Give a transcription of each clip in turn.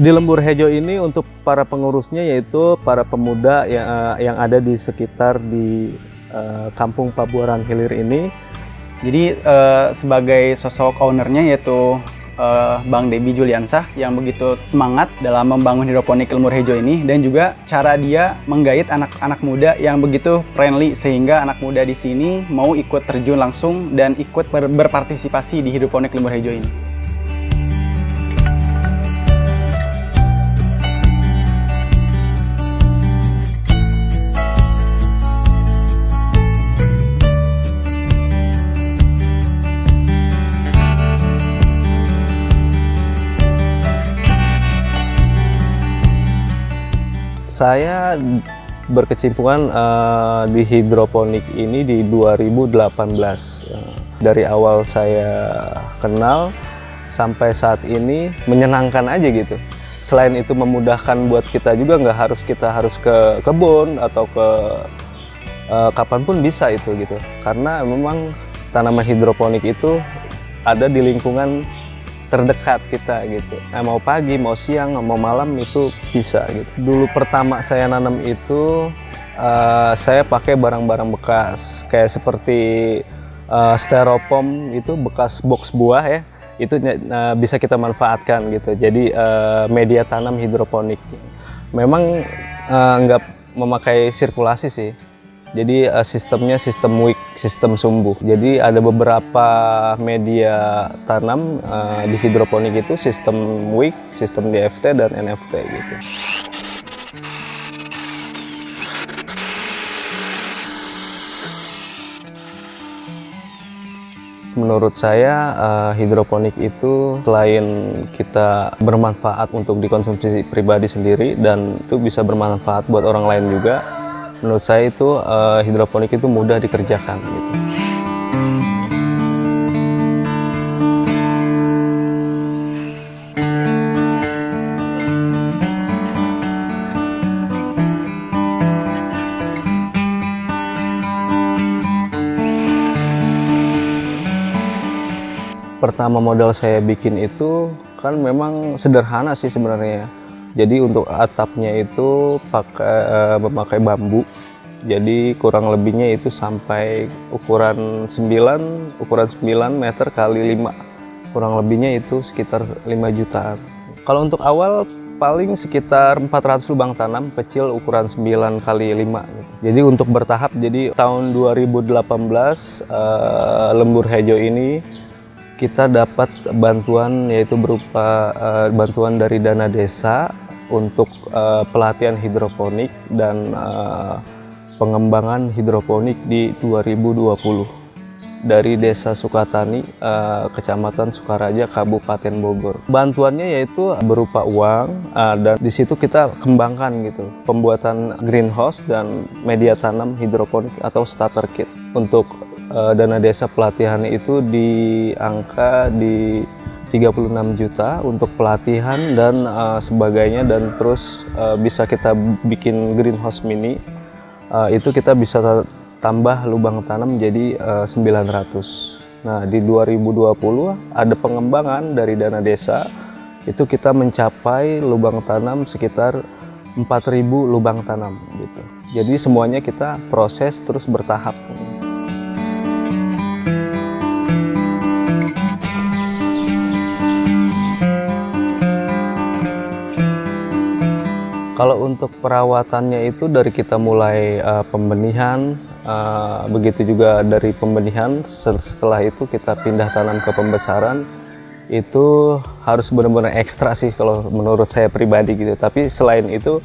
Di Lembur Hejo ini untuk para pengurusnya yaitu para pemuda yang ada di sekitar di Kampung Pabuaran Hilir ini. Jadi sebagai sosok ownernya yaitu Bang Debbie Juliansah yang begitu semangat dalam membangun hidroponik Lembur Hejo ini, dan juga cara dia menggait anak-anak muda yang begitu friendly sehingga anak muda di sini mau ikut terjun langsung dan ikut berpartisipasi di hidroponik Lembur Hejo ini. Saya berkecimpungan di hidroponik ini di 2018. Dari awal saya kenal sampai saat ini menyenangkan aja gitu. Selain itu memudahkan buat kita juga, kita harus ke kebun atau ke kapanpun bisa itu gitu. Karena memang tanaman hidroponik itu ada di lingkungan terdekat kita gitu. Mau pagi, mau siang, mau malam itu bisa gitu. Dulu pertama saya nanam itu saya pakai barang-barang bekas kayak seperti styrofoam itu bekas box buah ya. Itu bisa kita manfaatkan gitu. Jadi media tanam hidroponik. Memang nggak memakai sirkulasi sih. Jadi sistemnya sistem wick, sistem sumbu. Jadi ada beberapa media tanam di hidroponik itu sistem wick, sistem DFT dan NFT gitu. Menurut saya hidroponik itu selain kita bermanfaat untuk dikonsumsi pribadi sendiri dan itu bisa bermanfaat buat orang lain juga. Menurut saya itu hidroponik itu mudah dikerjakan gitu. Pertama modal saya bikin itu kan memang sederhana sih sebenarnya. Jadi untuk atapnya itu memakai bambu. Jadi kurang lebihnya itu sampai ukuran 9 meter kali 5. Kurang lebihnya itu sekitar 5 jutaan. Kalau untuk awal paling sekitar 400 lubang tanam kecil ukuran 9 kali 5 gitu. Jadi untuk bertahap, jadi tahun 2018 Lembur Hejo ini kita dapat bantuan, yaitu berupa bantuan dari dana desa untuk pelatihan hidroponik dan pengembangan hidroponik di 2020 dari Desa Sukatani, Kecamatan Sukaraja, Kabupaten Bogor. Bantuannya yaitu berupa uang dan di situ kita kembangkan gitu pembuatan greenhouse dan media tanam hidroponik atau starter kit. Untuk dana desa pelatihan itu di angka di 36 juta untuk pelatihan dan sebagainya, dan terus bisa kita bikin greenhouse mini, itu kita bisa tambah lubang tanam jadi 900. Nah di 2020 ada pengembangan dari dana desa, itu kita mencapai lubang tanam sekitar 4.000 lubang tanam gitu. Jadi semuanya kita proses terus bertahap. Kalau untuk perawatannya itu dari kita mulai pembenihan, begitu juga dari pembenihan, setelah itu kita pindah tanam ke pembesaran, itu harus benar-benar ekstra sih kalau menurut saya pribadi gitu. Tapi selain itu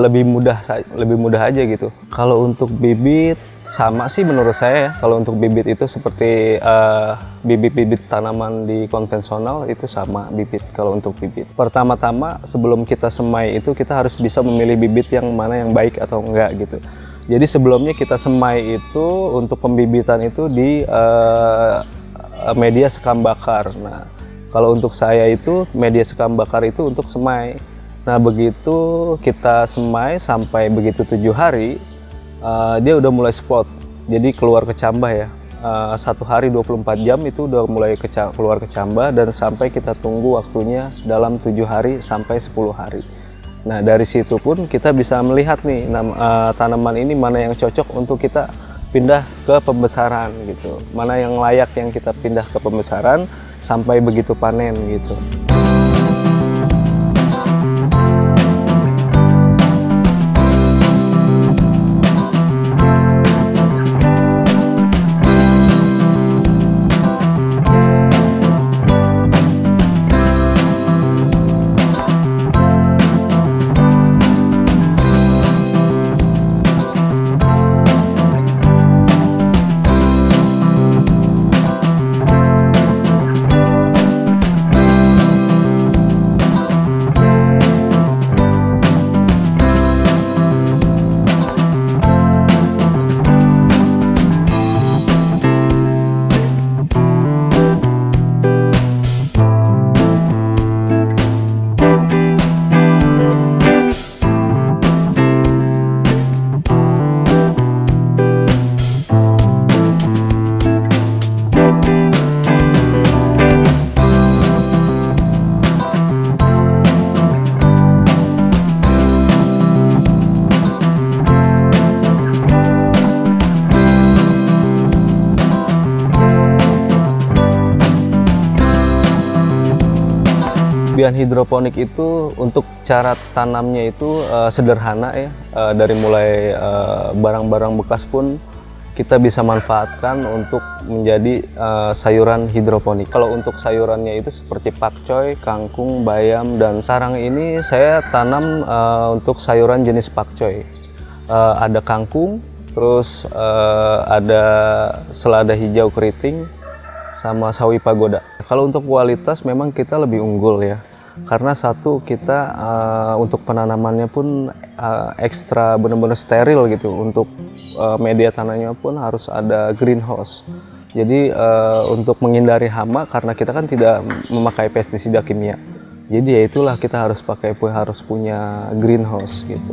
lebih mudah aja gitu. Kalau untuk bibit sama sih menurut saya ya. Kalau untuk bibit itu seperti bibit-bibit tanaman di konvensional itu sama bibit. Kalau untuk bibit, pertama-tama sebelum kita semai itu kita harus bisa memilih bibit yang mana yang baik atau enggak gitu. Jadi sebelumnya kita semai itu untuk pembibitan itu di media sekam bakar. Nah kalau untuk saya itu media sekam bakar itu untuk semai. Nah begitu kita semai sampai begitu 7 hari, dia udah mulai spot, jadi keluar kecambah ya. 1 hari 24 jam itu udah mulai keluar kecambah, dan sampai kita tunggu waktunya dalam 7 hari sampai 10 hari. Nah, dari situ pun kita bisa melihat nih tanaman ini mana yang cocok untuk kita pindah ke pembesaran gitu. Mana yang layak yang kita pindah ke pembesaran sampai begitu panen gitu. Bian hidroponik itu untuk cara tanamnya itu sederhana ya, dari mulai barang-barang bekas pun kita bisa manfaatkan untuk menjadi sayuran hidroponik. Kalau untuk sayurannya itu seperti pakcoy, kangkung, bayam, dan sarang ini saya tanam untuk sayuran jenis pakcoy. Ada kangkung, terus ada selada hijau keriting, sama sawi pagoda. Kalau untuk kualitas memang kita lebih unggul ya, karena satu kita untuk penanamannya pun ekstra benar-benar steril gitu. Untuk media tanamnya pun harus ada greenhouse. Jadi untuk menghindari hama, karena kita kan tidak memakai pestisida kimia. Jadi ya itulah kita harus punya greenhouse gitu.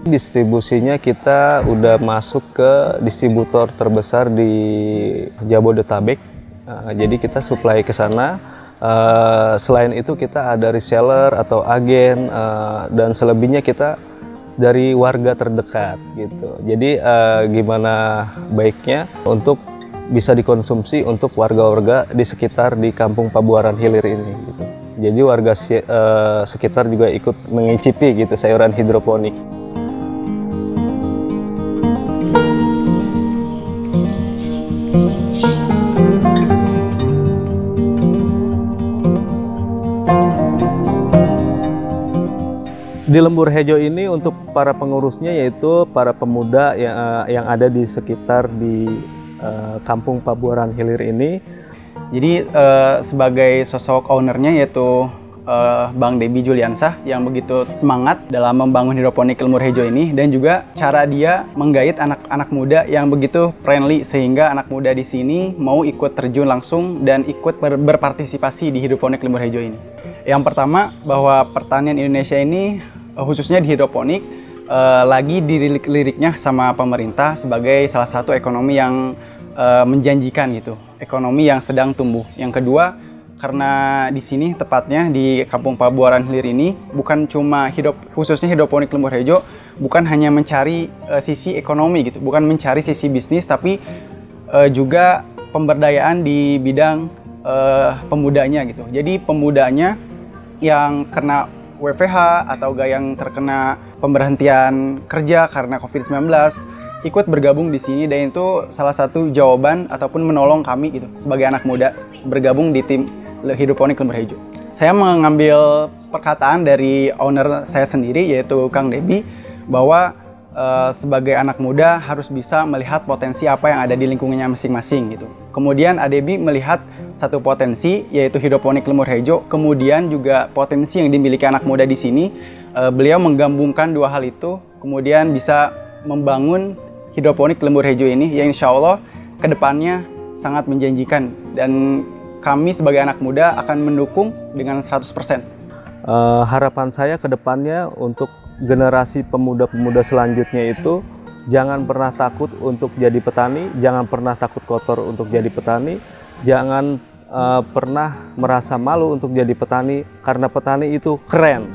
Distribusinya kita udah masuk ke distributor terbesar di Jabodetabek. Jadi kita supply ke sana. Selain itu kita ada reseller atau agen, dan selebihnya kita dari warga terdekat gitu. Jadi gimana baiknya untuk bisa dikonsumsi untuk warga-warga di sekitar di Kampung Pabuaran Hilir ini gitu. Jadi warga sekitar juga ikut mengicipi gitu sayuran hidroponik. Di Lembur Hejo ini untuk para pengurusnya yaitu para pemuda yang ada di sekitar di Kampung Pabuaran Hilir ini. Jadi sebagai sosok ownernya yaitu Bang Debi Juliansah yang begitu semangat dalam membangun hidroponik Lembur Hejo ini, dan juga cara dia menggait anak-anak muda yang begitu friendly sehingga anak muda di sini mau ikut terjun langsung dan ikut berpartisipasi di hidroponik Lembur Hejo ini. Yang pertama, bahwa pertanian Indonesia ini khususnya di hidroponik lagi dilirik-liriknya sama pemerintah sebagai salah satu ekonomi yang menjanjikan gitu, ekonomi yang sedang tumbuh. Yang kedua, karena di sini tepatnya di Kampung Pabuaran Hilir ini bukan cuma khususnya hidroponik Lembur Hejo bukan hanya mencari sisi ekonomi gitu, bukan mencari sisi bisnis, tapi juga pemberdayaan di bidang pemudanya gitu. Jadi pemudanya yang kena WFH atau yang terkena pemberhentian kerja karena COVID-19 ikut bergabung di sini, dan itu salah satu jawaban ataupun menolong kami gitu sebagai anak muda bergabung di tim hidroponik Lembur Hejo. Saya mengambil perkataan dari owner saya sendiri yaitu Kang Debi, bahwa sebagai anak muda harus bisa melihat potensi apa yang ada di lingkungannya masing-masing gitu. Kemudian Debi melihat satu potensi yaitu hidroponik Lembur Hejo, kemudian juga potensi yang dimiliki anak muda di sini. Beliau menggabungkan dua hal itu, kemudian bisa membangun hidroponik Lembur Hejo ini yang insya Allah kedepannya sangat menjanjikan. Dan kami sebagai anak muda akan mendukung dengan 100%. Harapan saya ke depannya untuk generasi pemuda-pemuda selanjutnya itu jangan pernah takut untuk jadi petani, jangan pernah takut kotor untuk jadi petani, jangan pernah merasa malu untuk jadi petani, karena petani itu keren.